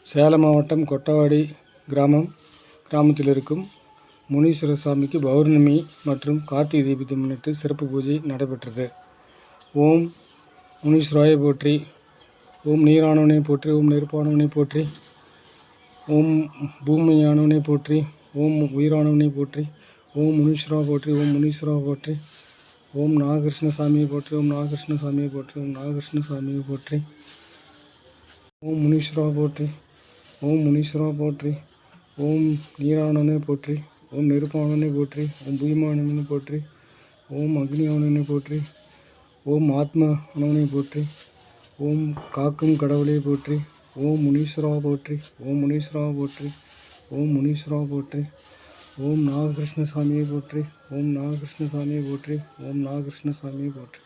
சேலம் மாவட்டம் கொட்டவாடி கிராமத்தில் இருக்கும் முனீஸ்வரர் சாமிக்கு பௌர்ணமி மற்றும் கார்த்திகை தீபத்தை முன்னிட்டு சிறப்பு பூஜை நடைபெற்றது. ஓம் முனீஸ்வராய போற்றி, ஓம் நீரானவனை போற்றி, ஓம் நெருப்பானவனை போற்றி, ஓம் பூமியானவனை போற்றி, ஓம் உயிரானவனை போற்றி, ஓம் முனீஸ்வரா போற்றி, ஓம் முனீஸ்வரா போற்றி, ஓம் நாககிருஷ்ண சாமியை போற்றி, ஓம் நாககிருஷ்ண சாமியை போற்றி, ஓம் நாககிருஷ்ண சாமியை போற்றி, ஓம் முனீஸ்வரா போற்றி, ஓம் முனீஸ்வரா போற்றி, ஓம் நீரானவனை போற்றி, ஓம் நெருப்பானவனை போற்றி, ஓம் பூமானவனை போற்றி, ஓம் அக்னியானவனை போற்றி, ஓம் ஆத்மானவனை போற்றி, ஓம் காக்கும் கடவுளை போற்றி, ஓம் முனீஸ்வரா போற்றி, ஓம் முனீஸ்வரா போற்றி, ஓம் முனீஸ்வரா போற்றி, ஓம் நாககிருஷ்ண சாமியை போற்றி, ஓம் நாககிருஷ்ண சாமியை போற்றி, ஓம் நாககிருஷ்ண சாமியை போற்றி.